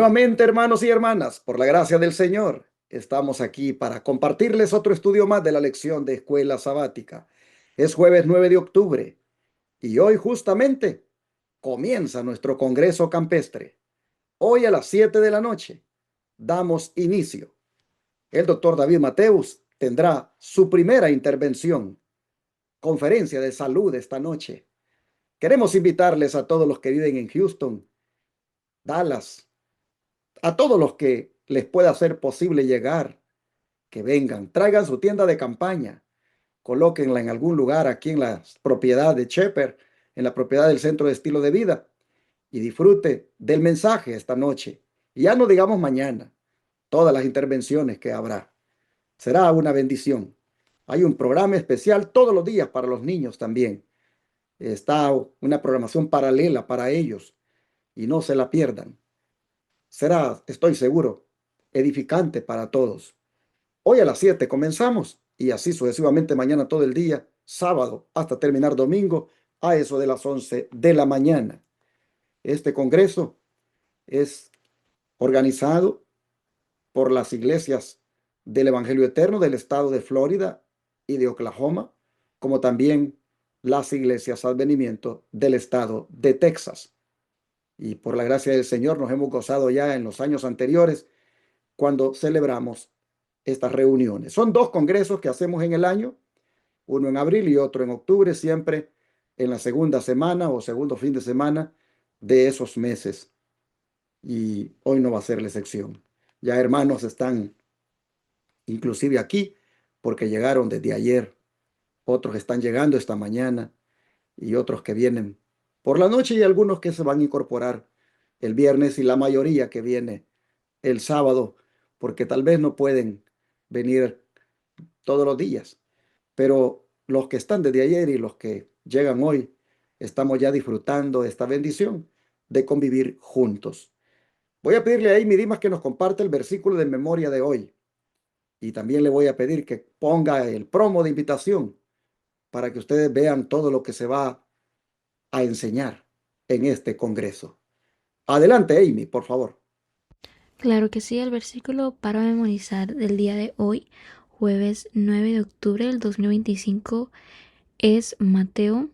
Nuevamente, hermanos y hermanas, por la gracia del Señor, estamos aquí para compartirles otro estudio más de la lección de escuela sabática. Es jueves 9 de octubre y hoy justamente comienza nuestro Congreso Campestre. Hoy a las 7 de la noche damos inicio. El doctor David Mateus tendrá su primera intervención, conferencia de salud esta noche. Queremos invitarles a todos los que viven en Houston, Dallas, a todos los que les pueda ser posible llegar, que vengan, traigan su tienda de campaña, colóquenla en algún lugar aquí en la propiedad de Shepherd, en la propiedad del Centro de Estilo de Vida, y disfrute del mensaje esta noche. Y ya no digamos mañana, todas las intervenciones que habrá. Será una bendición. Hay un programa especial todos los días para los niños también. Está una programación paralela para ellos y no se la pierdan. Será, estoy seguro, edificante para todos. Hoy a las 7 comenzamos y así sucesivamente mañana todo el día, sábado hasta terminar domingo a eso de las 11 de la mañana. Este congreso es organizado por las iglesias del Evangelio Eterno del estado de Florida y de Oklahoma, como también las iglesias Advenimiento del estado de Texas. Y por la gracia del Señor nos hemos gozado ya en los años anteriores cuando celebramos estas reuniones. Son dos congresos que hacemos en el año, uno en abril y otro en octubre, siempre en la segunda semana o segundo fin de semana de esos meses. Y hoy no va a ser la excepción. Ya hermanos están inclusive aquí porque llegaron desde ayer. Otros están llegando esta mañana y otros que vienen por la noche y algunos que se van a incorporar el viernes y la mayoría que viene el sábado porque tal vez no pueden venir todos los días. Pero los que están desde ayer y los que llegan hoy, estamos ya disfrutando de esta bendición de convivir juntos. Voy a pedirle a Amy Dimas que nos comparte el versículo de memoria de hoy. Y también le voy a pedir que ponga el promo de invitación para que ustedes vean todo lo que se va a enseñar en este congreso. Adelante, Amy, por favor. Claro que sí, el versículo para memorizar del día de hoy, jueves 9 de octubre del 2025, es Mateo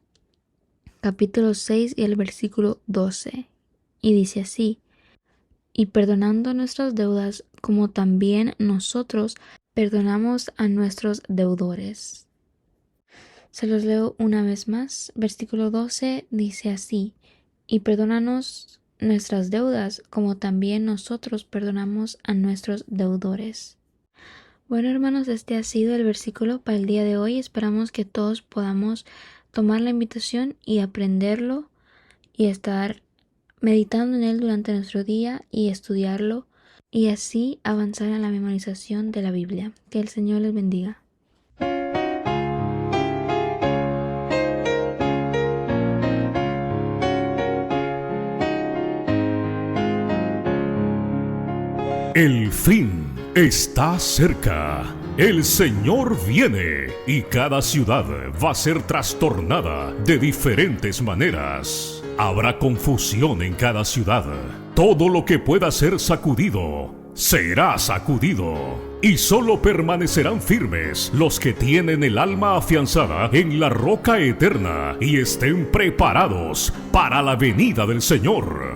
capítulo 6 y el versículo 12. Y dice así: y perdonando nuestras deudas como también nosotros perdonamos a nuestros deudores. Se los leo una vez más. Versículo 12 dice así: y perdónanos nuestras deudas como también nosotros perdonamos a nuestros deudores. Bueno, hermanos, este ha sido el versículo para el día de hoy. Esperamos que todos podamos tomar la invitación y aprenderlo y estar meditando en él durante nuestro día y estudiarlo y así avanzar en la memorización de la Biblia. Que el Señor les bendiga. El fin está cerca. El Señor viene y cada ciudad va a ser trastornada de diferentes maneras. Habrá confusión en cada ciudad. Todo lo que pueda ser sacudido será sacudido. Y solo permanecerán firmes los que tienen el alma afianzada en la roca eterna y estén preparados para la venida del Señor.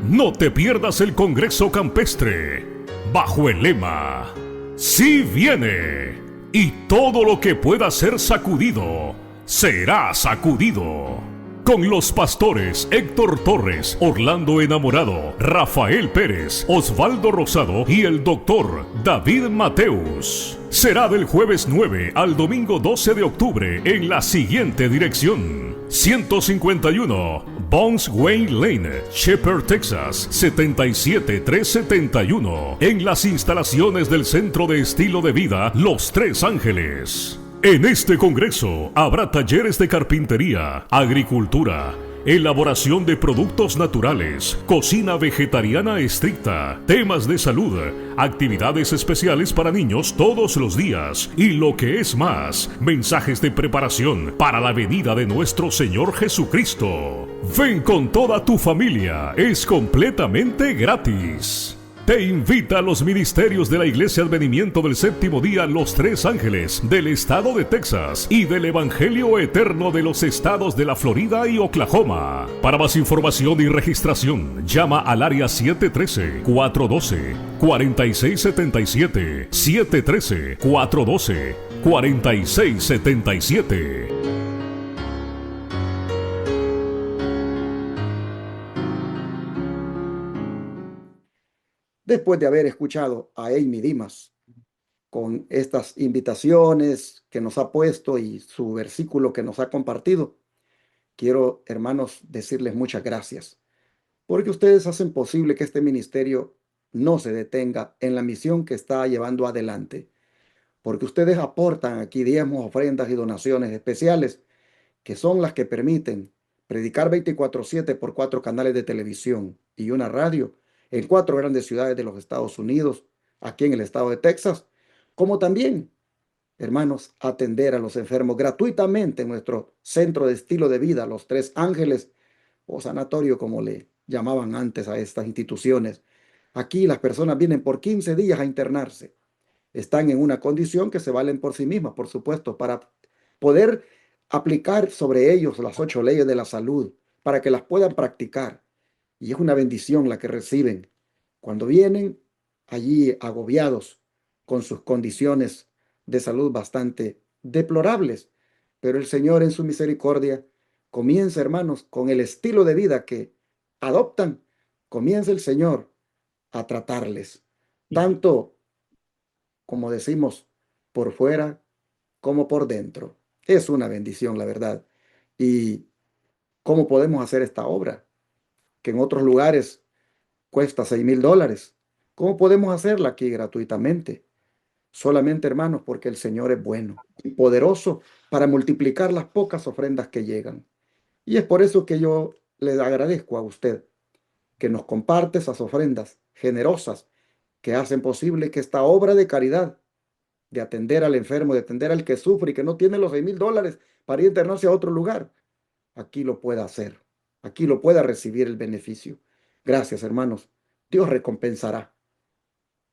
No te pierdas el Congreso Campestre bajo el lema "Sí viene", y todo lo que pueda ser sacudido será sacudido. Con los pastores Héctor Torres, Orlando Enamorado, Rafael Pérez, Osvaldo Rosado y el doctor David Mateus. Será del jueves 9 al domingo 12 de octubre en la siguiente dirección: 151 Bones Wayne Lane, Shepherd, Texas, 77371, en las instalaciones del Centro de Estilo de Vida Los Tres Ángeles. En este congreso habrá talleres de carpintería, agricultura, elaboración de productos naturales, cocina vegetariana estricta, temas de salud, actividades especiales para niños todos los días y lo que es más, mensajes de preparación para la venida de nuestro Señor Jesucristo. Ven con toda tu familia, es completamente gratis. Te invita a los ministerios de la Iglesia Advenimiento del Séptimo Día Los Tres Ángeles del estado de Texas y del Evangelio Eterno de los estados de la Florida y Oklahoma. Para más información y registración, llama al área 713-412-4677. 713-412-4677. Después de haber escuchado a Amy Dimas con estas invitaciones que nos ha puesto y su versículo que nos ha compartido, quiero, hermanos, decirles muchas gracias, porque ustedes hacen posible que este ministerio no se detenga en la misión que está llevando adelante, porque ustedes aportan aquí diezmos, ofrendas y donaciones especiales, que son las que permiten predicar 24/7 por 4 canales de televisión y una radio en 4 grandes ciudades de los Estados Unidos, aquí en el estado de Texas, como también, hermanos, atender a los enfermos gratuitamente en nuestro centro de estilo de vida, Los Tres Ángeles, o sanatorio, como le llamaban antes a estas instituciones. Aquí las personas vienen por 15 días a internarse. Están en una condición que se valen por sí mismas, por supuesto, para poder aplicar sobre ellos las 8 leyes de la salud, para que las puedan practicar. Y es una bendición la que reciben cuando vienen allí agobiados con sus condiciones de salud bastante deplorables. Pero el Señor en su misericordia comienza, hermanos, con el estilo de vida que adoptan, comienza el Señor a tratarles, tanto como decimos, por fuera como por dentro. Es una bendición, la verdad. ¿Y cómo podemos hacer esta obra? Que en otros lugares cuesta $6,000. ¿Cómo podemos hacerla aquí gratuitamente? Solamente, hermanos, porque el Señor es bueno y poderoso para multiplicar las pocas ofrendas que llegan. Y es por eso que yo le agradezco a usted que nos comparte esas ofrendas generosas que hacen posible que esta obra de caridad, de atender al enfermo, de atender al que sufre y que no tiene los $6,000 para ir a internarse a otro lugar, aquí lo pueda hacer, aquí lo pueda recibir el beneficio. Gracias, hermanos. Dios recompensará.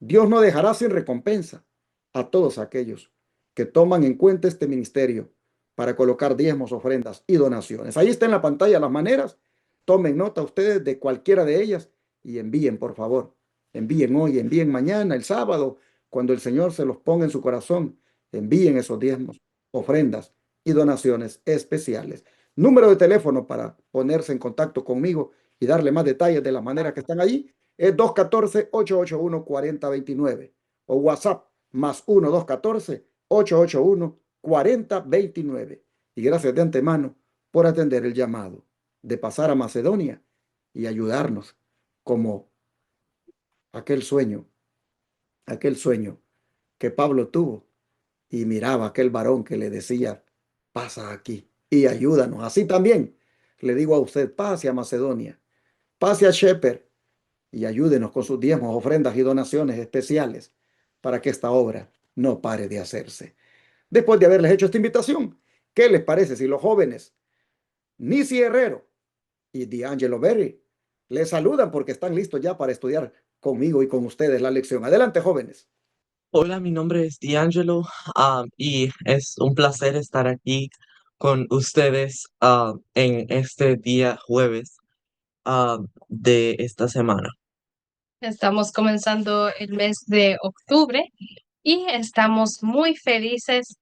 Dios no dejará sin recompensa a todos aquellos que toman en cuenta este ministerio para colocar diezmos, ofrendas y donaciones. Ahí está en la pantalla las maneras. Tomen nota ustedes de cualquiera de ellas y envíen, por favor. Envíen hoy, envíen mañana, el sábado, cuando el Señor se los ponga en su corazón. Envíen esos diezmos, ofrendas y donaciones especiales. Número de teléfono para ponerse en contacto conmigo y darle más detalles de la manera que están allí es 214-881-4029 o WhatsApp más 1-214-881-4029. Y gracias de antemano por atender el llamado de pasar a Macedonia y ayudarnos como aquel sueño que Pablo tuvo y miraba a aquel varón que le decía, pasa aquí y ayúdanos. Así también le digo a usted, pase a Macedonia, pase a Shepherd y ayúdenos con sus diezmos, ofrendas y donaciones especiales para que esta obra no pare de hacerse. Después de haberles hecho esta invitación, ¿qué les parece si los jóvenes Nisi Herrero y D'Angelo Berry les saludan porque están listos ya para estudiar conmigo y con ustedes la lección? Adelante, jóvenes. Hola, mi nombre es D'Angelo, y es un placer estar aquí con ustedes en este día jueves de esta semana. Estamos comenzando el mes de octubre y estamos muy felices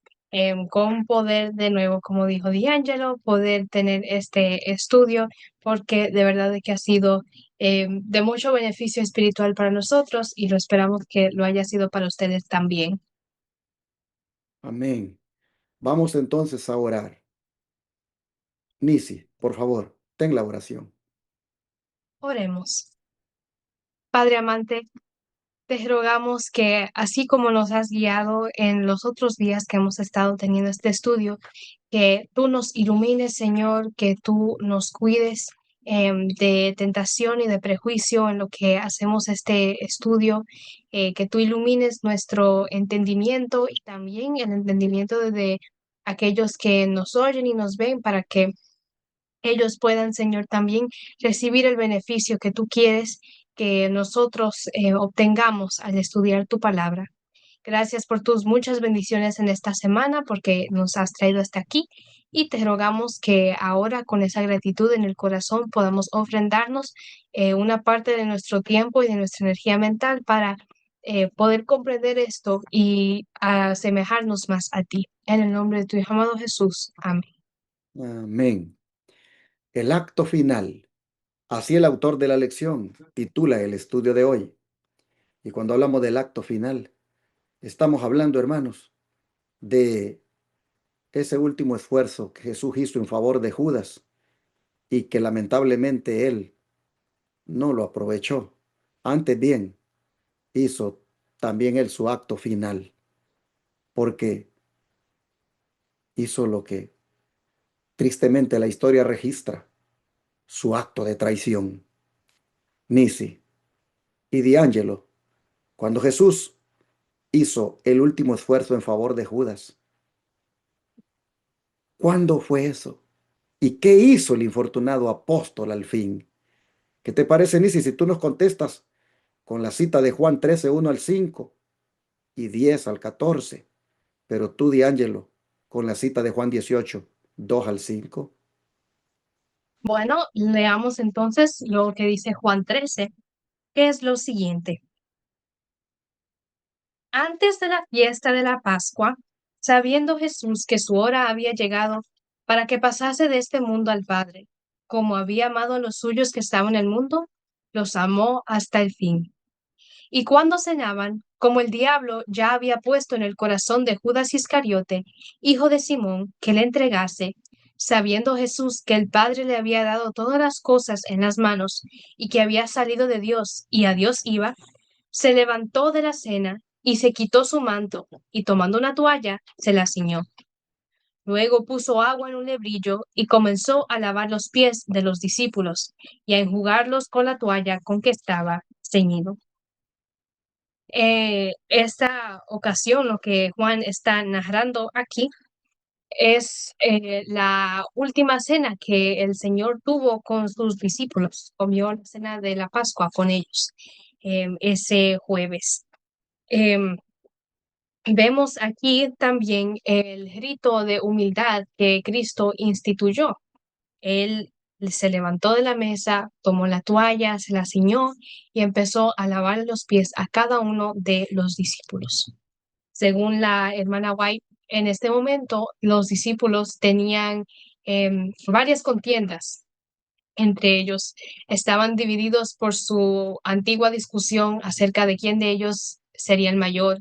con poder de nuevo, como dijo D'Angelo, poder tener este estudio porque de verdad que ha sido de mucho beneficio espiritual para nosotros y lo esperamos que lo haya sido para ustedes también. Amén. Vamos entonces a orar. Nisi, por favor, ten la oración. Oremos. Padre amante, te rogamos que así como nos has guiado en los otros días que hemos estado teniendo este estudio, que tú nos ilumines, Señor, que tú nos cuides de tentación y de prejuicio en lo que hacemos este estudio, que tú ilumines nuestro entendimiento y también el entendimiento de aquellos que nos oyen y nos ven para que ellos puedan, Señor, también recibir el beneficio que tú quieres que nosotros obtengamos al estudiar tu palabra. Gracias por tus muchas bendiciones en esta semana, porque nos has traído hasta aquí, y te rogamos que ahora con esa gratitud en el corazón podamos ofrendarnos una parte de nuestro tiempo y de nuestra energía mental para poder comprender esto y asemejarnos más a ti. En el nombre de tu Hijo amado Jesús. Amén. Amén. El acto final. Así el autor de la lección titula el estudio de hoy. Y cuando hablamos del acto final, estamos hablando, hermanos, de ese último esfuerzo que Jesús hizo en favor de Judas y que lamentablemente él no lo aprovechó. Antes bien, hizo también él su acto final, porque hizo lo que tristemente la historia registra, su acto de traición. Nisi y D'Angelo, cuando Jesús hizo el último esfuerzo en favor de Judas, ¿cuándo fue eso? ¿Y qué hizo el infortunado apóstol al fin? ¿Qué te parece, Nisi, si tú nos contestas con la cita de Juan 13, 1 al 5 y 10 al 14? Pero tú, D'Angelo, con la cita de Juan 18, 2 al 5. Bueno, leamos entonces lo que dice Juan 13, que es lo siguiente. Antes de la fiesta de la Pascua, sabiendo Jesús que su hora había llegado para que pasase de este mundo al Padre, como había amado a los suyos que estaban en el mundo, los amó hasta el fin. Y cuando cenaban, como el diablo ya había puesto en el corazón de Judas Iscariote, hijo de Simón, que le entregase, sabiendo Jesús que el Padre le había dado todas las cosas en las manos y que había salido de Dios y a Dios iba, se levantó de la cena y se quitó su manto y tomando una toalla se la ciñó. Luego puso agua en un lebrillo y comenzó a lavar los pies de los discípulos y a enjugarlos con la toalla con que estaba ceñido. Esta ocasión, lo que Juan está narrando aquí, es la última cena que el Señor tuvo con sus discípulos. Comió la cena de la Pascua con ellos ese jueves. Vemos aquí también el rito de humildad que Cristo instituyó. Él se levantó de la mesa, tomó la toalla, se la ciñó y empezó a lavar los pies a cada uno de los discípulos. Según la hermana White, en este momento los discípulos tenían varias contiendas. Entre ellos estaban divididos por su antigua discusión acerca de quién de ellos sería el mayor.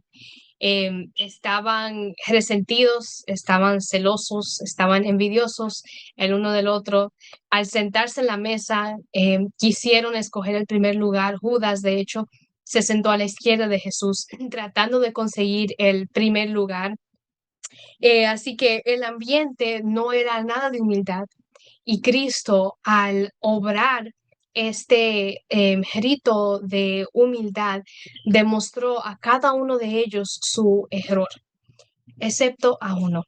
Estaban resentidos, estaban celosos, estaban envidiosos el uno del otro. Al sentarse en la mesa, quisieron escoger el primer lugar. Judas, de hecho, se sentó a la izquierda de Jesús, tratando de conseguir el primer lugar. Así que el ambiente no era nada de humildad. Y Cristo, al obrar este rito de humildad, demostró a cada uno de ellos su error, excepto a uno.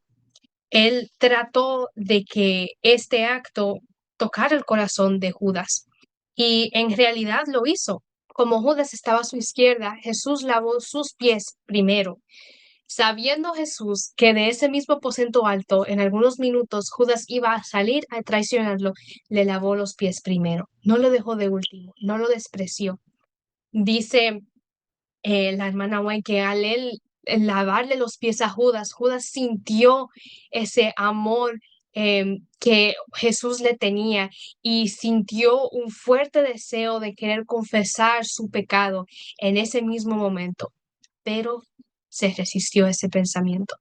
Él trató de que este acto tocara el corazón de Judas y en realidad lo hizo. Como Judas estaba a su izquierda, Jesús lavó sus pies primero. Sabiendo Jesús que de ese mismo aposento alto, en algunos minutos, Judas iba a salir a traicionarlo, le lavó los pies primero. No lo dejó de último, no lo despreció. Dice la hermana White que al él lavarle los pies a Judas, Judas sintió ese amor que Jesús le tenía y sintió un fuerte deseo de querer confesar su pecado en ese mismo momento. Pero se resistió ese pensamiento,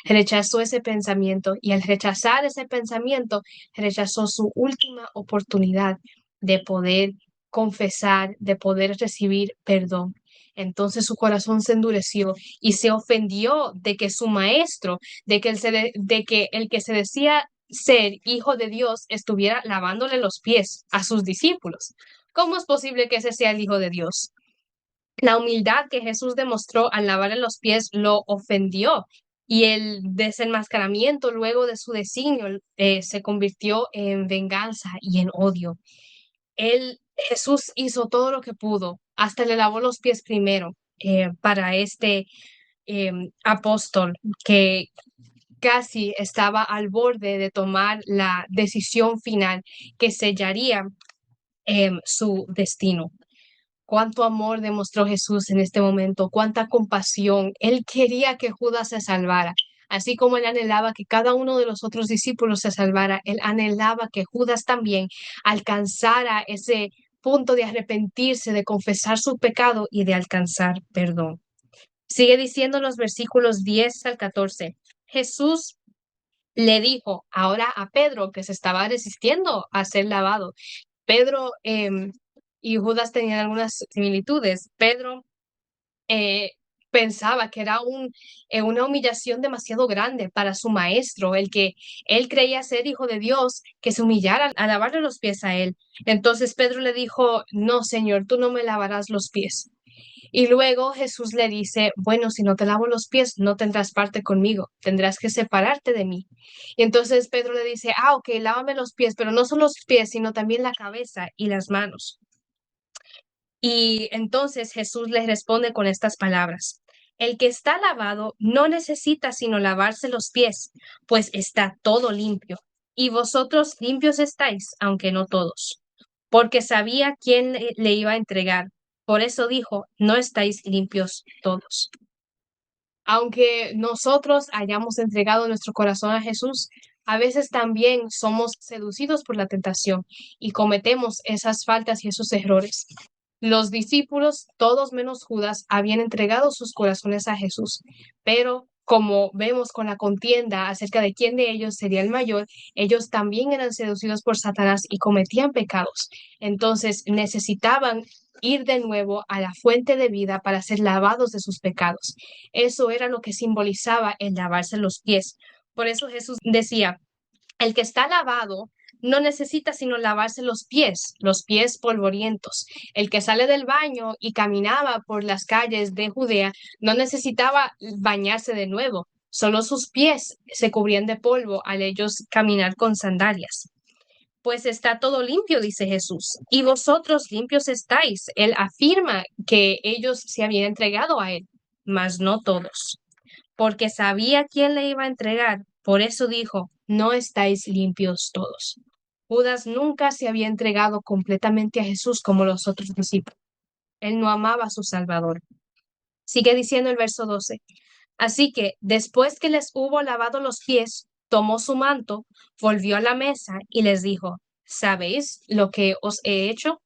rechazó ese pensamiento y al rechazar ese pensamiento, rechazó su última oportunidad de poder confesar, de poder recibir perdón. Entonces su corazón se endureció y se ofendió de que su maestro, de que el que se decía ser hijo de Dios estuviera lavándole los pies a sus discípulos. ¿Cómo es posible que ese sea el hijo de Dios? La humildad que Jesús demostró al lavarle los pies lo ofendió y el desenmascaramiento luego de su designio se convirtió en venganza y en odio. Él Jesús hizo todo lo que pudo, hasta le lavó los pies primero para este apóstol que casi estaba al borde de tomar la decisión final que sellaría su destino. Cuánto amor demostró Jesús en este momento, cuánta compasión. Él quería que Judas se salvara. Así como él anhelaba que cada uno de los otros discípulos se salvara, él anhelaba que Judas también alcanzara ese punto de arrepentirse, de confesar su pecado y de alcanzar perdón. Sigue diciendo los versículos 10 al 14. Jesús le dijo ahora a Pedro, que se estaba resistiendo a ser lavado. Pedro y Judas tenían algunas similitudes. Pedro eh, pensaba que era una humillación demasiado grande para su maestro, el que él creía ser hijo de Dios, que se humillara a lavarle los pies a él. Entonces Pedro le dijo, no, Señor, tú no me lavarás los pies. Y luego Jesús le dice, bueno, si no te lavo los pies, no tendrás parte conmigo, tendrás que separarte de mí. Y entonces Pedro le dice, ok, lávame los pies, pero no solo los pies, sino también la cabeza y las manos. Y entonces Jesús les responde con estas palabras. El que está lavado no necesita sino lavarse los pies, pues está todo limpio. Y vosotros limpios estáis, aunque no todos. Porque sabía quién le iba a entregar. Por eso dijo, no estáis limpios todos. Aunque nosotros hayamos entregado nuestro corazón a Jesús, a veces también somos seducidos por la tentación y cometemos esas faltas y esos errores. Los discípulos, todos menos Judas, habían entregado sus corazones a Jesús, pero como vemos con la contienda acerca de quién de ellos sería el mayor, ellos también eran seducidos por Satanás y cometían pecados. Entonces necesitaban ir de nuevo a la fuente de vida para ser lavados de sus pecados. Eso era lo que simbolizaba el lavarse los pies. Por eso Jesús decía, el que está lavado no necesita sino lavarse los pies polvorientos. El que sale del baño y caminaba por las calles de Judea no necesitaba bañarse de nuevo, solo sus pies se cubrían de polvo al ellos caminar con sandalias. Pues está todo limpio, dice Jesús, y vosotros limpios estáis. Él afirma que ellos se habían entregado a él, mas no todos, porque sabía quién le iba a entregar. Por eso dijo, no estáis limpios todos. Judas nunca se había entregado completamente a Jesús como los otros discípulos. Él no amaba a su Salvador. Sigue diciendo el verso 12. Así que después que les hubo lavado los pies, tomó su manto, volvió a la mesa y les dijo, ¿sabéis lo que os he hecho?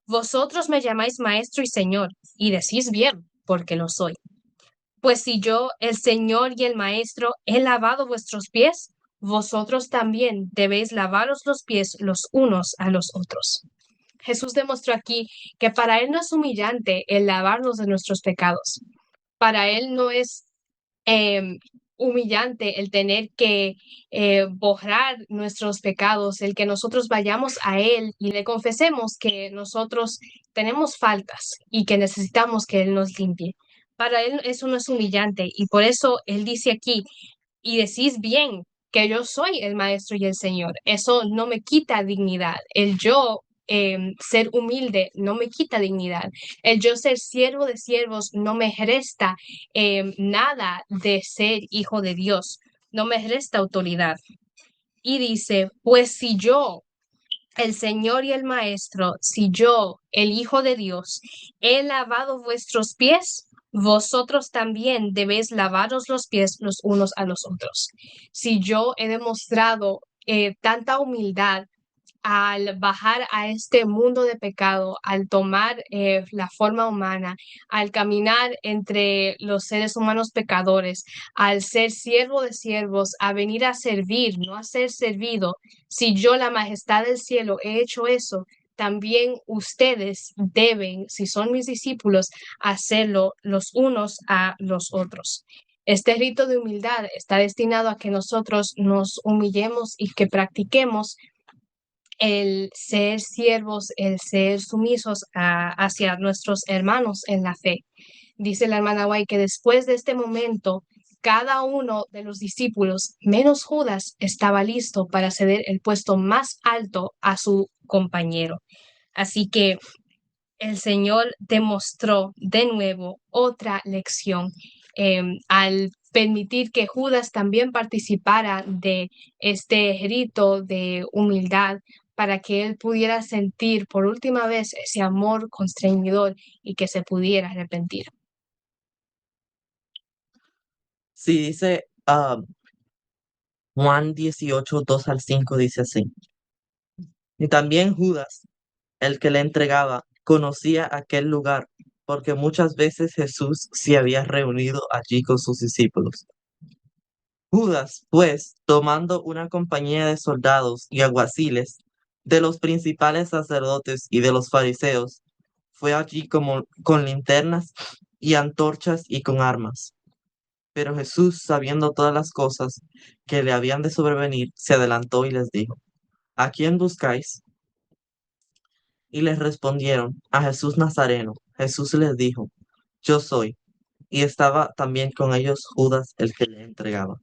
Vosotros me llamáis maestro y señor, y decís bien, porque lo soy. Pues si yo, el Señor y el Maestro, he lavado vuestros pies, vosotros también debéis lavaros los pies los unos a los otros. Jesús demostró aquí que para Él no es humillante el lavarnos de nuestros pecados. Para Él no es humillante el tener que borrar nuestros pecados, el que nosotros vayamos a Él y le confesemos que nosotros tenemos faltas y que necesitamos que Él nos limpie. Para Él eso no es humillante y por eso Él dice aquí, y decís bien que yo soy el Maestro y el Señor. Eso no me quita dignidad. El yo ser humilde no me quita dignidad. El yo ser siervo de siervos no me resta nada de ser hijo de Dios. No me resta autoridad. Y dice, pues si yo, el Señor y el Maestro, si yo, el Hijo de Dios, he lavado vuestros pies, vosotros también debéis lavaros los pies los unos a los otros. Si yo he demostrado tanta humildad al bajar a este mundo de pecado, al tomar la forma humana, al caminar entre los seres humanos pecadores, al ser siervo de siervos, a venir a servir, no a ser servido. Si yo, la majestad del cielo, he hecho eso, también ustedes deben, si son mis discípulos, hacerlo los unos a los otros. Este rito de humildad está destinado a que nosotros nos humillemos y que practiquemos el ser siervos, el ser sumisos hacia nuestros hermanos en la fe. Dice la hermana White que después de este momento, cada uno de los discípulos, menos Judas, estaba listo para ceder el puesto más alto a su compañero. Así que el Señor demostró de nuevo otra lección al permitir que Judas también participara de este rito de humildad para que él pudiera sentir por última vez ese amor constreñidor y que se pudiera arrepentir. Sí, dice Juan 18, 2 al 5 dice así. Y también Judas, el que le entregaba, conocía aquel lugar, porque muchas veces Jesús se había reunido allí con sus discípulos. Judas, pues, tomando una compañía de soldados y alguaciles, de los principales sacerdotes y de los fariseos, fue allí como con linternas y antorchas y con armas. Pero Jesús, sabiendo todas las cosas que le habían de sobrevenir, se adelantó y les dijo, ¿a quién buscáis? Y les respondieron, a Jesús Nazareno. Jesús les dijo, yo soy. Y estaba también con ellos Judas, el que le entregaba.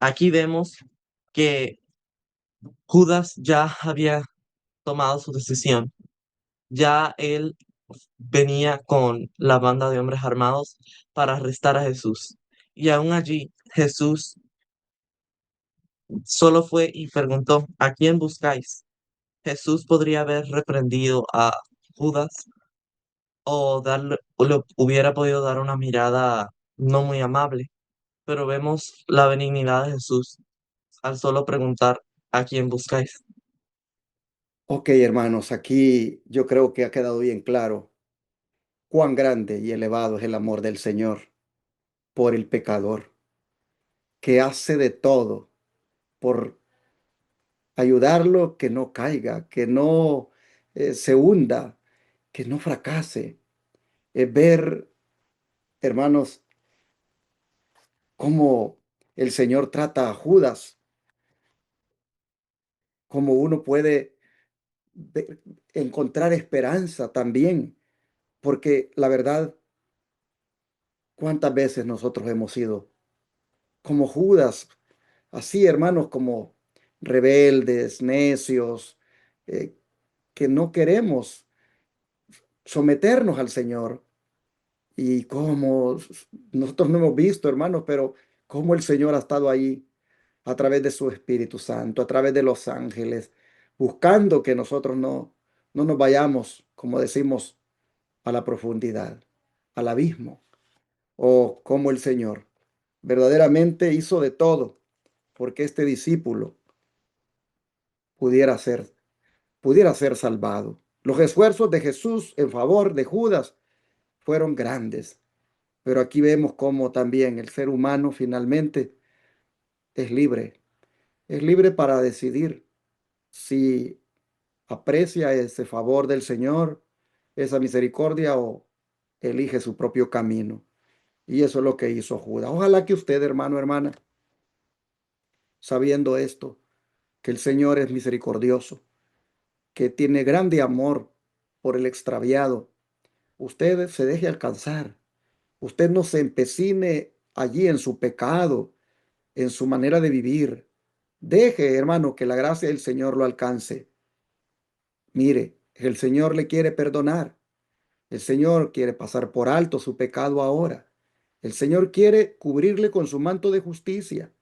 Aquí vemos que Judas ya había tomado su decisión. Ya él venía con la banda de hombres armados para arrestar a Jesús. Y aún allí Jesús solo fue y preguntó, ¿a quién buscáis? Jesús podría haber reprendido a Judas o le hubiera podido dar una mirada no muy amable, pero vemos la benignidad de Jesús al solo preguntar, ¿a quién buscáis? Ok, hermanos, aquí yo creo que ha quedado bien claro cuán grande y elevado es el amor del Señor por el pecador, que hace de todo por ayudarlo, que no caiga, que no se hunda, que no fracase. Ver, hermanos, cómo el Señor trata a Judas, cómo uno puede ve- encontrar esperanza también, porque la verdad, ¿cuántas veces nosotros hemos sido como Judas? Así, hermanos, como rebeldes, necios, eh, que no queremos someternos al Señor. Y como nosotros no hemos visto, hermanos, pero cómo el Señor ha estado ahí a través de su Espíritu Santo, a través de los ángeles, buscando que nosotros no nos vayamos, como decimos, a la profundidad, al abismo, o como el Señor verdaderamente hizo de todo porque este discípulo pudiera ser, pudiera ser salvado. Los esfuerzos de Jesús en favor de Judas fueron grandes, pero aquí vemos cómo también el ser humano finalmente es libre. Es libre para decidir si aprecia ese favor del Señor, esa misericordia o elige su propio camino. Y eso es lo que hizo Judas. Ojalá que usted, hermano, hermana, sabiendo esto, que el Señor es misericordioso, que tiene grande amor por el extraviado, usted se deje alcanzar. Usted no se empecine allí en su pecado, en su manera de vivir. Deje, hermano, que la gracia del Señor lo alcance. Mire, el Señor le quiere perdonar. El Señor quiere pasar por alto su pecado ahora. El Señor quiere cubrirle con su manto de justicia.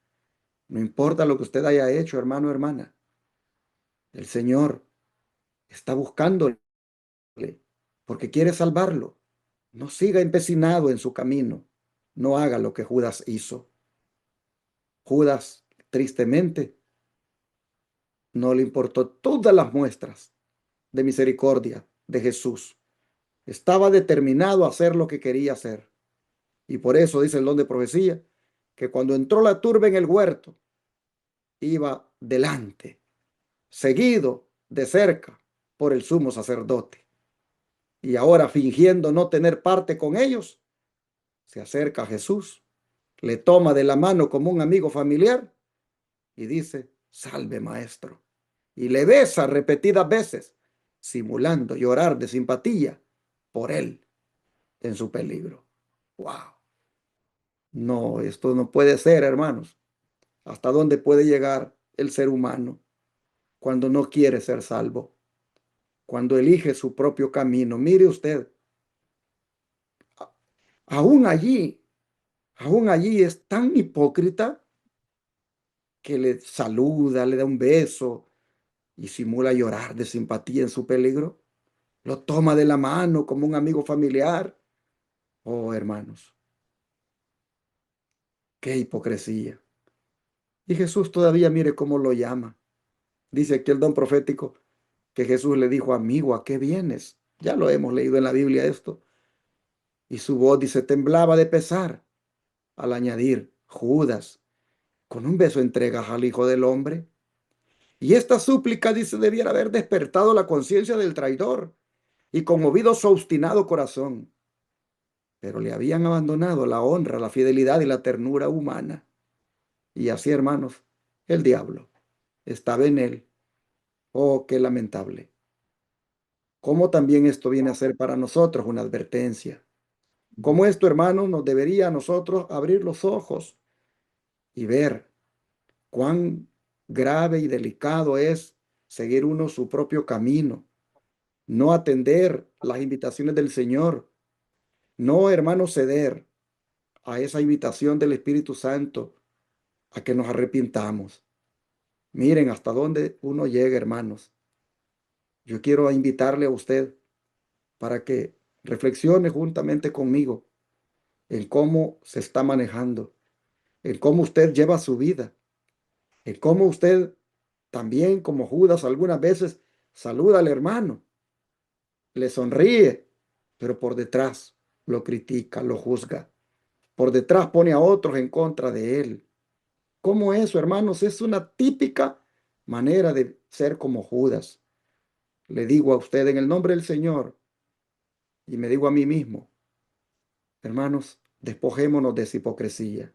No importa lo que usted haya hecho, hermano, hermana. El Señor está buscándole porque quiere salvarlo. No siga empecinado en su camino. No haga lo que Judas hizo. Judas, tristemente, no le importó todas las muestras de misericordia de Jesús. Estaba determinado a hacer lo que quería hacer. Y por eso dice el don de profecía, que cuando entró la turba en el huerto, iba delante, seguido de cerca por el sumo sacerdote. Y ahora, fingiendo no tener parte con ellos, se acerca a Jesús, le toma de la mano como un amigo familiar y dice, salve maestro. Y le besa repetidas veces, simulando llorar de simpatía por él en su peligro. ¡Wow! No, esto no puede ser, hermanos. ¿Hasta dónde puede llegar el ser humano cuando no quiere ser salvo? cuando elige su propio camino. Mire usted, aún allí, aún allí es tan hipócrita que le saluda, le da un beso y simula llorar de simpatía en su peligro. Lo toma de la mano como un amigo familiar. Oh, hermanos, qué hipocresía. Y Jesús todavía mire cómo lo llama. Dice aquí el don profético que Jesús le dijo, amigo, ¿a qué vienes? Ya lo hemos leído en la Biblia esto. Y su voz dice, temblaba de pesar al añadir, Judas, con un beso entregas al Hijo del Hombre. Y esta súplica, dice, debiera haber despertado la conciencia del traidor y conmovido su obstinado corazón. Pero le habían abandonado la honra, la fidelidad y la ternura humana. Y así, hermanos, el diablo estaba en él. Oh, qué lamentable. Cómo también esto viene a ser para nosotros una advertencia. Cómo esto, hermanos, nos debería a nosotros abrir los ojos y ver cuán grave y delicado es seguir uno su propio camino, no atender las invitaciones del Señor, no, hermanos, ceder a esa invitación del Espíritu Santo a que nos arrepintamos. Miren hasta dónde uno llega, hermanos. Yo quiero invitarle a usted para que reflexione juntamente conmigo en cómo se está manejando, en cómo usted lleva su vida, en cómo usted también, como Judas, algunas veces saluda al hermano, le sonríe, pero por detrás lo critica, lo juzga. Por detrás pone a otros en contra de él. ¿Cómo eso, hermanos? Es una típica manera de ser como Judas. Le digo a usted en el nombre del Señor y me digo a mí mismo, hermanos, despojémonos de esa hipocresía.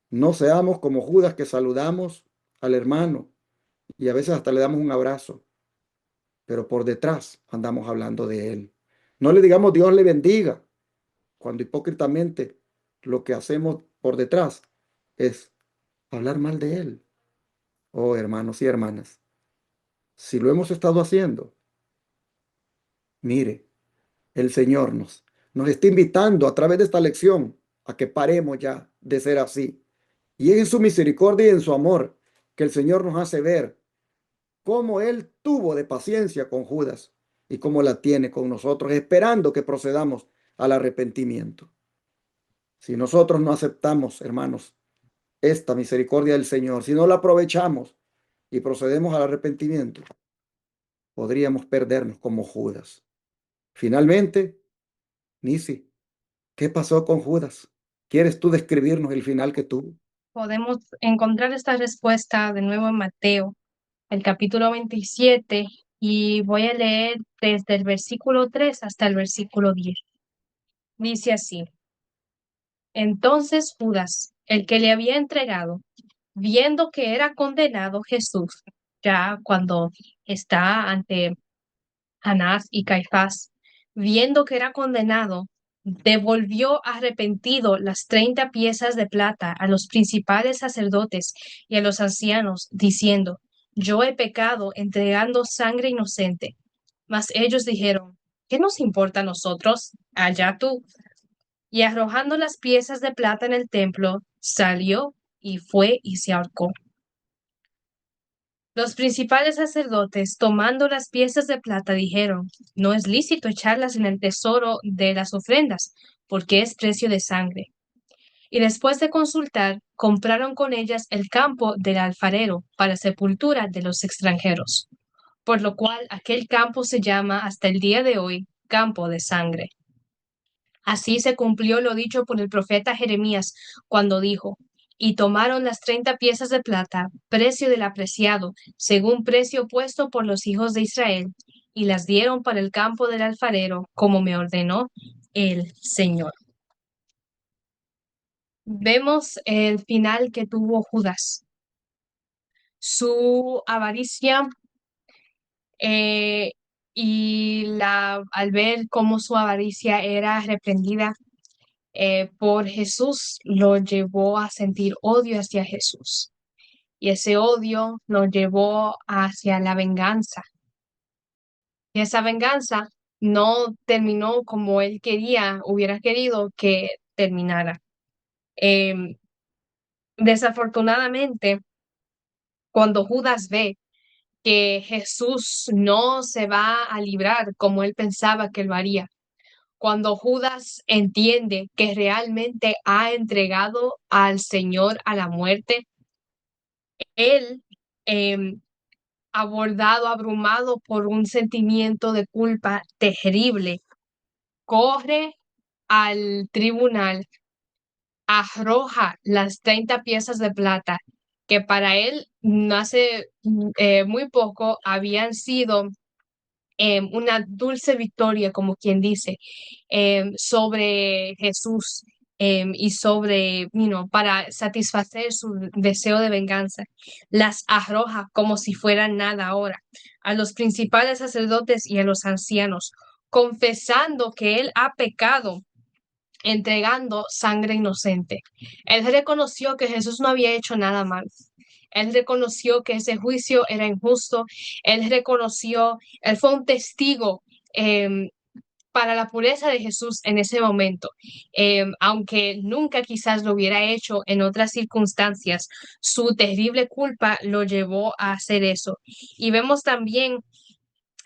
No seamos como Judas que saludamos al hermano y a veces hasta le damos un abrazo, pero por detrás andamos hablando de él. No le digamos Dios le bendiga, cuando hipócritamente lo que hacemos por detrás es hablar mal de él. Oh, hermanos y hermanas, si lo hemos estado haciendo, mire, el Señor nos está invitando a través de esta lección a que paremos ya de ser así. Y es en su misericordia y en su amor que el Señor nos hace ver cómo Él tuvo de paciencia con Judas y cómo la tiene con nosotros, esperando que procedamos al arrepentimiento. Si nosotros no aceptamos, hermanos, esta misericordia del Señor, si no la aprovechamos y procedemos al arrepentimiento, podríamos perdernos como Judas. Finalmente, Nisi, ¿qué pasó con Judas? ¿Quieres tú describirnos el final que tuvo? Podemos encontrar esta respuesta de nuevo en Mateo, el capítulo 27, y voy a leer desde el versículo 3 hasta el versículo 10. Dice así: Entonces Judas, el que le había entregado, viendo que era condenado Jesús, ya cuando está ante Anás y Caifás, viendo que era condenado, devolvió arrepentido las 30 piezas de plata a los principales sacerdotes y a los ancianos, diciendo: Yo he pecado entregando sangre inocente. Mas ellos dijeron: ¿Qué nos importa a nosotros? Allá tú. Y arrojando las piezas de plata en el templo, salió y fue y se ahorcó. Los principales sacerdotes, tomando las piezas de plata, dijeron: No es lícito echarlas en el tesoro de las ofrendas, porque es precio de sangre. Y después de consultar, compraron con ellas el campo del alfarero para sepultura de los extranjeros, por lo cual aquel campo se llama hasta el día de hoy campo de sangre. Así se cumplió lo dicho por el profeta Jeremías cuando dijo: Y tomaron las 30 piezas de plata, precio del apreciado, según precio puesto por los hijos de Israel, y las dieron para el campo del alfarero, como me ordenó el Señor. Vemos el final que tuvo Judas. Su avaricia eh, al ver cómo su avaricia era reprendida por Jesús, lo llevó a sentir odio hacia Jesús. Y ese odio lo llevó hacia la venganza. Y esa venganza no terminó como él hubiera querido que terminara. Em, Desafortunadamente, cuando Judas ve que Jesús no se va a librar como él pensaba que lo haría, cuando Judas entiende que realmente ha entregado al Señor a la muerte, él, abordado, abrumado por un sentimiento de culpa terrible, corre al tribunal, arroja las 30 piezas de plata que para él hace muy poco habían sido una dulce victoria, como quien dice, sobre Jesús, y sobre, para satisfacer su deseo de venganza. Las arroja como si fueran nada ahora a los principales sacerdotes y a los ancianos, confesando que él ha pecado entregando sangre inocente. Él reconoció que Jesús no había hecho nada mal. Él reconoció que ese juicio era injusto. Él fue un testigo para la pureza de Jesús en ese momento. Aunque nunca quizás lo hubiera hecho en otras circunstancias, su terrible culpa lo llevó a hacer eso. Y vemos también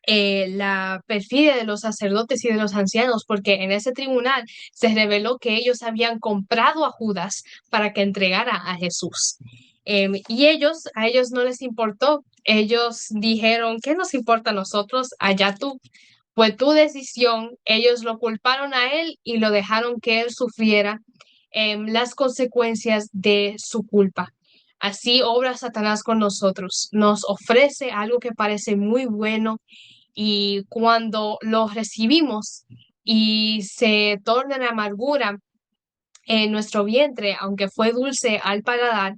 la perfidia de los sacerdotes y de los ancianos, porque en ese tribunal se reveló que ellos habían comprado a Judas para que entregara a Jesús. Y a ellos no les importó. Ellos dijeron, ¿qué nos importa a nosotros? Allá tú. Fue tu decisión. Ellos lo culparon a él y lo dejaron que él sufriera las consecuencias de su culpa. Así obra Satanás con nosotros. Nos ofrece algo que parece muy bueno y cuando lo recibimos y se torna en amargura en nuestro vientre, aunque fue dulce al paladar,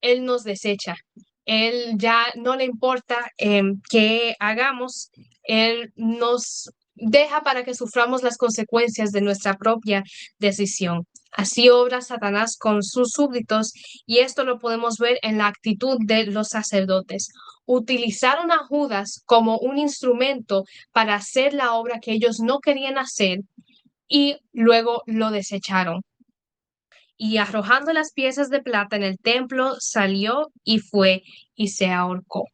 Él nos desecha. Él ya no le importa qué hagamos, Él nos deja para que suframos las consecuencias de nuestra propia decisión. Así obra Satanás con sus súbditos y esto lo podemos ver en la actitud de los sacerdotes. Utilizaron a Judas como un instrumento para hacer la obra que ellos no querían hacer y luego lo desecharon. Y arrojando las piezas de plata en el templo, salió y fue y se ahorcó.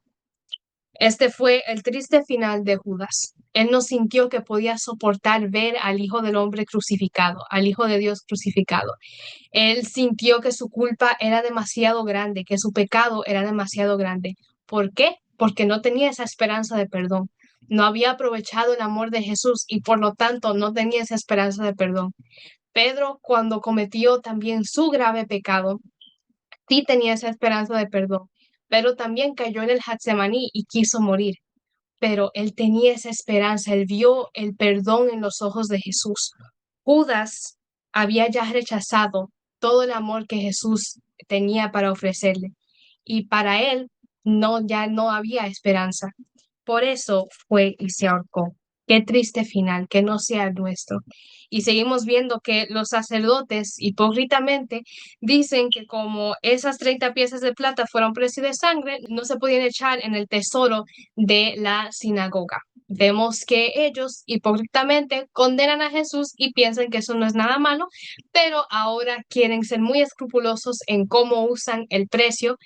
Este fue el triste final de Judas. Él no sintió que podía soportar ver al Hijo del Hombre crucificado, al Hijo de Dios crucificado. Él sintió que su culpa era demasiado grande, que su pecado era demasiado grande. ¿Por qué? Porque no tenía esa esperanza de perdón. No había aprovechado el amor de Jesús y por lo tanto no tenía esa esperanza de perdón. Pedro, cuando cometió también su grave pecado, sí tenía esa esperanza de perdón, pero también cayó en el Getsemaní y quiso morir. Pero él tenía esa esperanza, él vio el perdón en los ojos de Jesús. Judas había ya rechazado todo el amor que Jesús tenía para ofrecerle y para él ya no había esperanza. Por eso fue y se ahorcó. Qué triste final, que no sea el nuestro. Y seguimos viendo que los sacerdotes hipócritamente dicen que como esas 30 piezas de plata fueron precio de sangre, no se podían echar en el tesoro de la sinagoga. Vemos que ellos hipócritamente condenan a Jesús y piensan que eso no es nada malo, pero ahora quieren ser muy escrupulosos en cómo usan el precio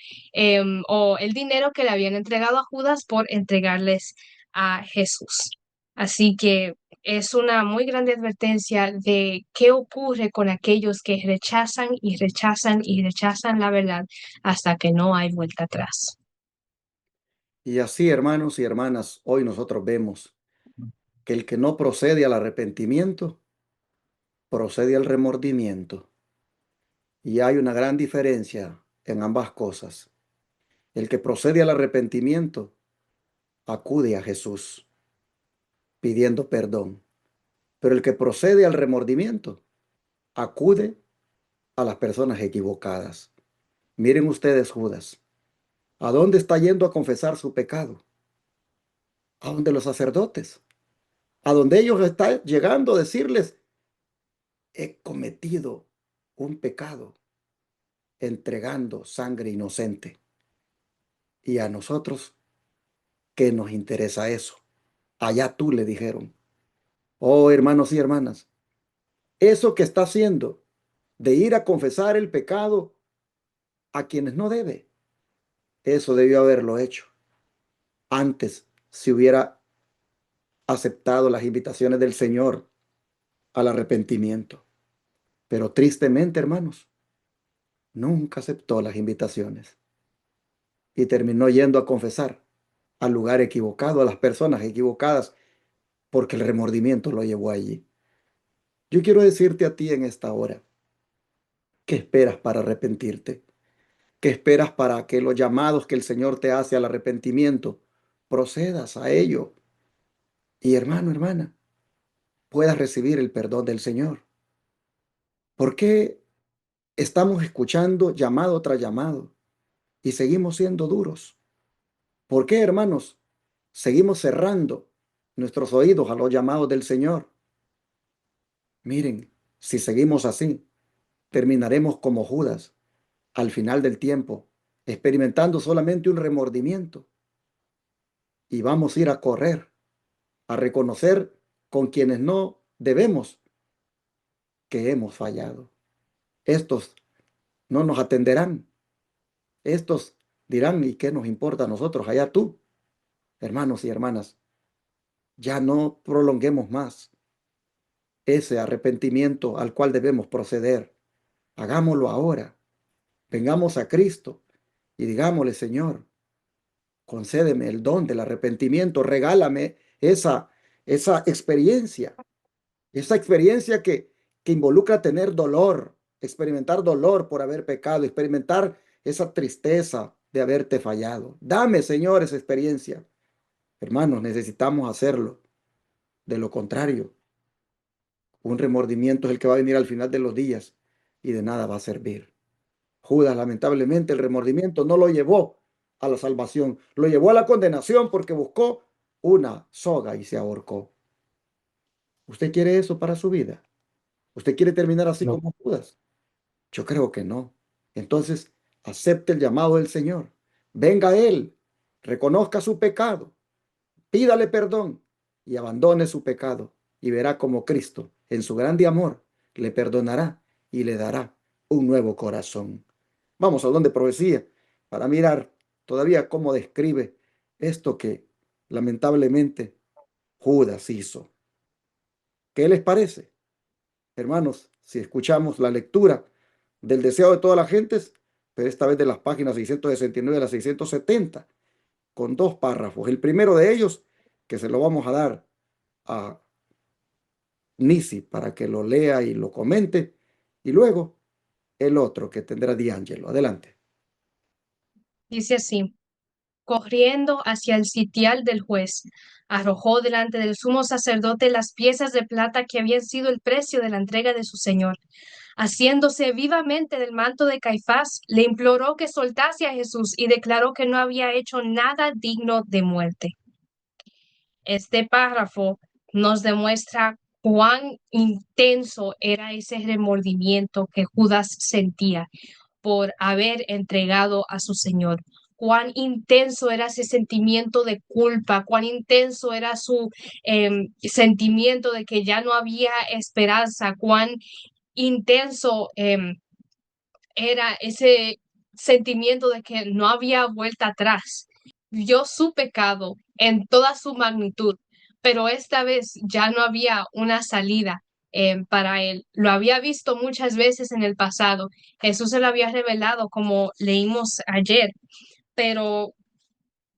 o el dinero que le habían entregado a Judas por entregarles a Jesús. Así que es una muy grande advertencia de qué ocurre con aquellos que rechazan y rechazan y rechazan la verdad hasta que no hay vuelta atrás. Y así, hermanos y hermanas, hoy nosotros vemos que el que no procede al arrepentimiento, procede al remordimiento. Y hay una gran diferencia en ambas cosas. El que procede al arrepentimiento acude a Jesús pidiendo perdón, pero el que procede al remordimiento acude a las personas equivocadas. Miren ustedes, Judas, ¿a dónde está yendo a confesar su pecado? A donde los sacerdotes, a donde ellos están llegando a decirles, he cometido un pecado entregando sangre inocente. Y a nosotros, ¿qué nos interesa eso? Allá tú, le dijeron. Oh, hermanos y hermanas, eso que está haciendo de ir a confesar el pecado a quienes no debe, eso debió haberlo hecho antes si hubiera aceptado las invitaciones del Señor al arrepentimiento. Pero tristemente, hermanos, nunca aceptó las invitaciones y terminó yendo a confesar al lugar equivocado, a las personas equivocadas, porque el remordimiento lo llevó allí. Yo quiero decirte a ti en esta hora, ¿qué esperas para arrepentirte? ¿Qué esperas para que los llamados que el Señor te hace al arrepentimiento procedas a ello? Y hermano, hermana, puedas recibir el perdón del Señor. ¿Por qué estamos escuchando llamado tras llamado y seguimos siendo duros? ¿Por qué, hermanos, seguimos cerrando nuestros oídos a los llamados del Señor? Miren, si seguimos así, terminaremos como Judas al final del tiempo, experimentando solamente un remordimiento. Y vamos a ir a correr, a reconocer con quienes no debemos que hemos fallado. Estos no nos atenderán. Estos dirán, ¿y qué nos importa a nosotros? Allá tú, hermanos y hermanas, ya no prolonguemos más ese arrepentimiento al cual debemos proceder. Hagámoslo ahora. Vengamos a Cristo y digámosle, Señor, concédeme el don del arrepentimiento, regálame esa experiencia que involucra tener dolor, experimentar dolor por haber pecado, experimentar esa tristeza de haberte fallado. Dame, Señor, esa experiencia. Hermanos, necesitamos hacerlo. De lo contrario, un remordimiento es el que va a venir al final de los días y de nada va a servir. Judas, lamentablemente, el remordimiento no lo llevó a la salvación, lo llevó a la condenación porque buscó una soga y se ahorcó. ¿Usted quiere eso para su vida? ¿Usted quiere terminar así No, como Judas? Yo creo que no. Entonces, acepte el llamado del Señor. Venga a Él, reconozca su pecado, pídale perdón y abandone su pecado y verá como Cristo, en su grande amor, le perdonará y le dará un nuevo corazón. Vamos al don de profecía para mirar todavía cómo describe esto que lamentablemente Judas hizo. ¿Qué les parece? Hermanos, si escuchamos la lectura del deseo de todas las gentes, pero esta vez de las páginas 669 a las 670, con dos párrafos. El primero de ellos, que se lo vamos a dar a Nisi para que lo lea y lo comente, y luego el otro que tendrá D'Angelo. Adelante. Dice así: corriendo hacia el sitial del juez, arrojó delante del sumo sacerdote las piezas de plata que habían sido el precio de la entrega de su señor. Haciéndose vivamente del manto de Caifás, le imploró que soltase a Jesús y declaró que no había hecho nada digno de muerte. Este párrafo nos demuestra cuán intenso era ese remordimiento que Judas sentía por haber entregado a su Señor. Cuán intenso era ese sentimiento de culpa, cuán intenso era su sentimiento de que ya no había esperanza, cuán intenso era ese sentimiento de que no había vuelta atrás. Vio su pecado en toda su magnitud, pero esta vez ya no había una salida para él. Lo había visto muchas veces en el pasado. Jesús se lo había revelado como leímos ayer, pero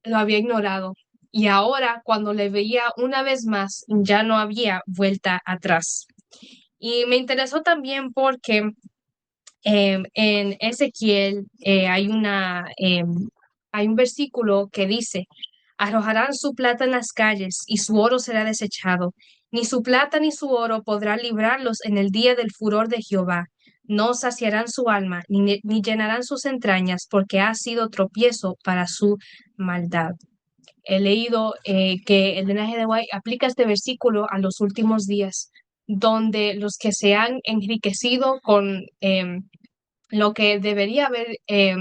lo había ignorado. Y ahora, cuando le veía una vez más, ya no había vuelta atrás. Y me interesó también porque en Ezequiel hay un versículo que dice: arrojarán su plata en las calles y su oro será desechado. Ni su plata ni su oro podrá librarlos en el día del furor de Jehová. No saciarán su alma ni llenarán sus entrañas, porque ha sido tropiezo para su maldad. He leído que el linaje de White aplica este versículo a los últimos días, donde los que se han enriquecido con lo que debería haber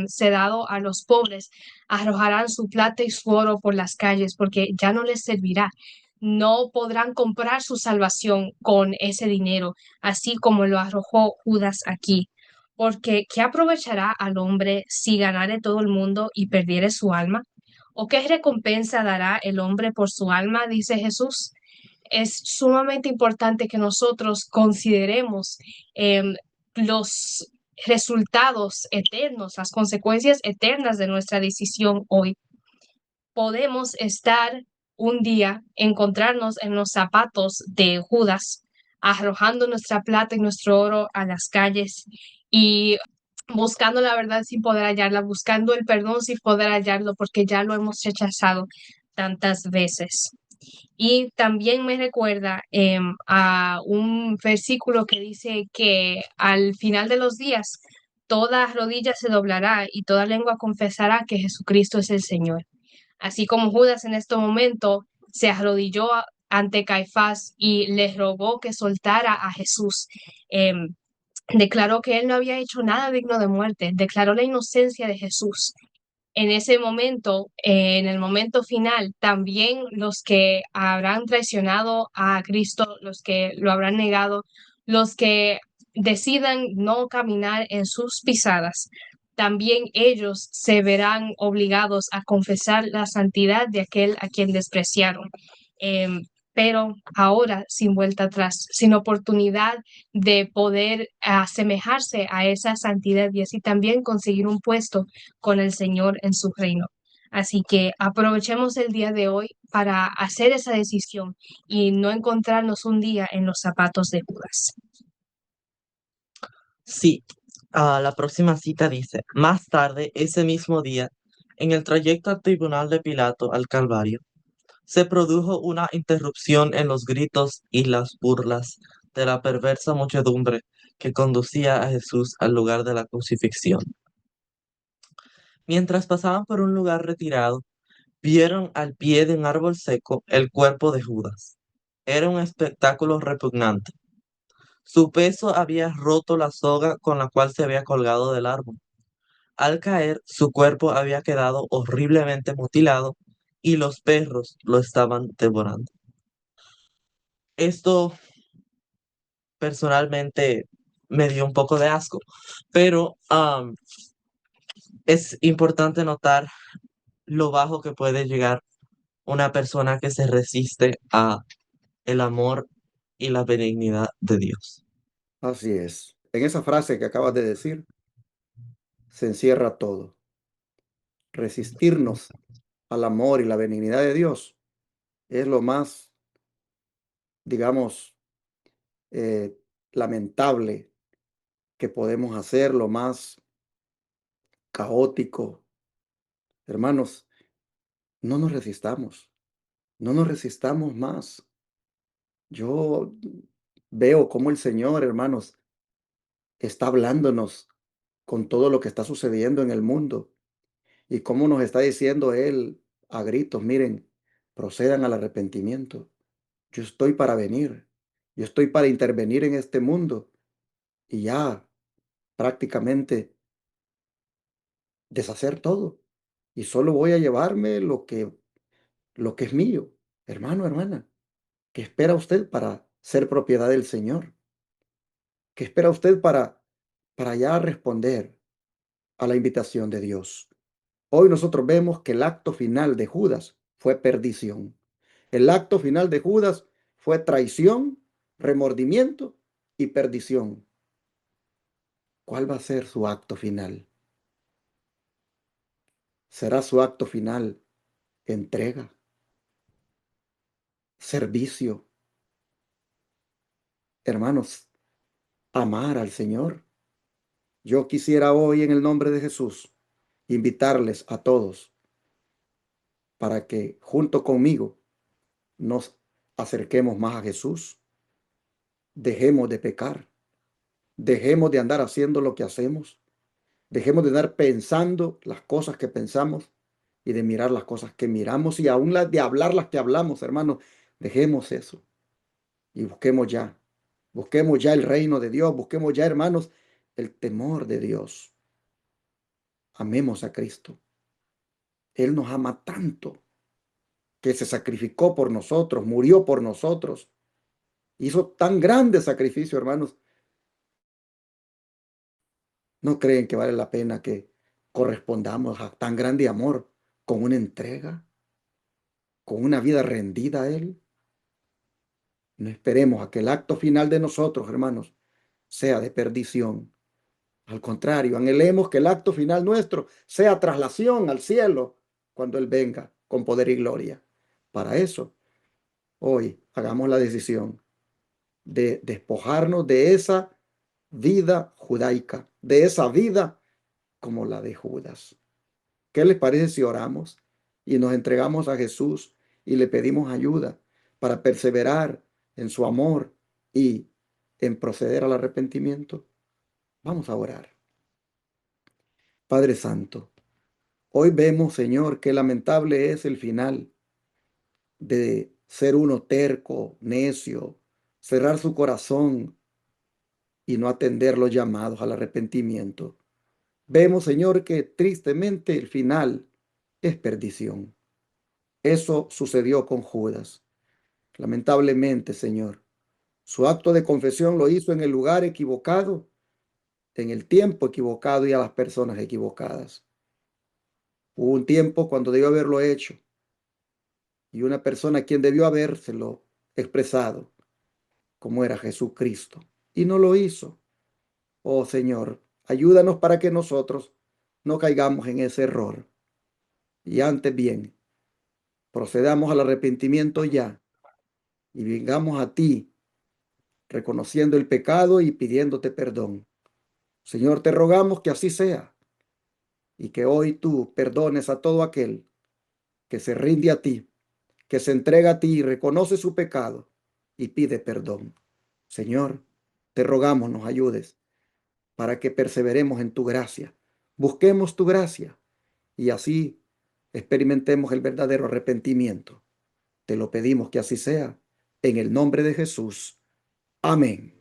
se dado a los pobres, arrojarán su plata y su oro por las calles, porque ya no les servirá. no podrán comprar su salvación con ese dinero, así como lo arrojó Judas aquí. Porque ¿qué aprovechará al hombre si ganare todo el mundo y perdiere su alma? ¿O qué recompensa dará el hombre por su alma? Dice Jesús. Es sumamente importante que nosotros consideremos los resultados eternos, las consecuencias eternas de nuestra decisión hoy. Podemos estar un día, encontrarnos en los zapatos de Judas, arrojando nuestra plata y nuestro oro a las calles y buscando la verdad sin poder hallarla, buscando el perdón sin poder hallarlo, porque ya lo hemos rechazado tantas veces. Y también me recuerda a un versículo que dice que al final de los días toda rodilla se doblará y toda lengua confesará que Jesucristo es el Señor. Así como Judas en este momento se arrodilló ante Caifás y le rogó que soltara a Jesús. Declaró que él no había hecho nada digno de muerte, declaró la inocencia de Jesús. En ese momento, en el momento final, también los que habrán traicionado a Cristo, los que lo habrán negado, los que decidan no caminar en sus pisadas, también ellos se verán obligados a confesar la santidad de aquel a quien despreciaron. Em, pero ahora sin vuelta atrás, sin oportunidad de poder asemejarse a esa santidad y así también conseguir un puesto con el Señor en su reino. Así que aprovechemos el día de hoy para hacer esa decisión y no encontrarnos un día en los zapatos de Judas. Sí, la próxima cita dice, más tarde, ese mismo día, en el trayecto al tribunal de Pilato al Calvario, se produjo una interrupción en los gritos y las burlas de la perversa muchedumbre que conducía a Jesús al lugar de la crucifixión. Mientras pasaban por un lugar retirado, vieron al pie de un árbol seco el cuerpo de Judas. Era un espectáculo repugnante. Su peso había roto la soga con la cual se había colgado del árbol. Al caer, su cuerpo había quedado horriblemente mutilado y los perros lo estaban devorando. Esto personalmente me dio un poco de asco, pero es importante notar lo bajo que puede llegar una persona que se resiste a el amor y la benignidad de Dios. Así es. En esa frase que acabas de decir se encierra todo. Resistirnos al amor y la benignidad de Dios es lo más, digamos, eh, lamentable que podemos hacer, lo más caótico. Hermanos, no nos resistamos, no nos resistamos más. Yo veo cómo el Señor, hermanos, está hablándonos con todo lo que está sucediendo en el mundo y cómo nos está diciendo Él a gritos, miren, procedan al arrepentimiento. Yo estoy para venir, yo estoy para intervenir en este mundo y ya prácticamente deshacer todo. Y solo voy a llevarme lo que es mío. Hermano, hermana, ¿qué espera usted para ser propiedad del Señor? ¿Qué espera usted para ya responder a la invitación de Dios? Hoy nosotros vemos que el acto final de Judas fue perdición. El acto final de Judas fue traición, remordimiento y perdición. ¿Cuál va a ser su acto final? ¿Será su acto final entrega, servicio? Hermanos, amar al Señor. Yo quisiera hoy en el nombre de Jesús invitarles a todos para que junto conmigo nos acerquemos más a Jesús. Dejemos de pecar. Dejemos de andar haciendo lo que hacemos. Dejemos de andar pensando las cosas que pensamos y de mirar las cosas que miramos y aún las de hablar las que hablamos, hermanos. Dejemos eso y busquemos ya. Busquemos ya el reino de Dios. Busquemos ya, hermanos, el temor de Dios. Amemos a Cristo. Él nos ama tanto que se sacrificó por nosotros, murió por nosotros, hizo tan grande sacrificio, hermanos. ¿No creen que vale la pena que correspondamos a tan grande amor con una entrega, con una vida rendida a Él? No esperemos a que el acto final de nosotros, hermanos, sea de perdición. Al contrario, anhelemos que el acto final nuestro sea traslación al cielo cuando Él venga con poder y gloria. Para eso, hoy hagamos la decisión de despojarnos de esa vida judaica, de esa vida como la de Judas. ¿Qué les parece si oramos y nos entregamos a Jesús y le pedimos ayuda para perseverar en su amor y en proceder al arrepentimiento? Vamos a orar. Padre Santo, hoy vemos, Señor, qué lamentable es el final de ser uno terco, necio, cerrar su corazón y no atender los llamados al arrepentimiento. Vemos, Señor, que tristemente el final es perdición. Eso sucedió con Judas. Lamentablemente, Señor, su acto de confesión lo hizo en el lugar equivocado, en el tiempo equivocado y a las personas equivocadas. Hubo un tiempo cuando debió haberlo hecho y una persona a quien debió habérselo expresado, como era Jesucristo, y no lo hizo. Oh Señor, ayúdanos para que nosotros no caigamos en ese error y antes bien procedamos al arrepentimiento ya y vengamos a ti reconociendo el pecado y pidiéndote perdón. Señor, te rogamos que así sea y que hoy tú perdones a todo aquel que se rinde a ti, que se entrega a ti y reconoce su pecado y pide perdón. Señor, te rogamos nos ayudes para que perseveremos en tu gracia, busquemos tu gracia y así experimentemos el verdadero arrepentimiento. Te lo pedimos que así sea, en el nombre de Jesús. Amén.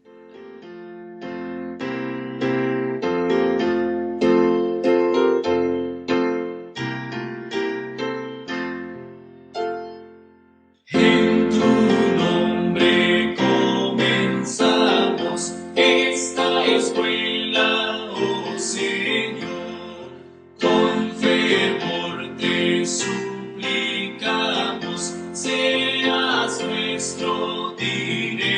En tu nombre comenzamos esta escuela, oh Señor. Con fervor te suplicamos, seas nuestro director.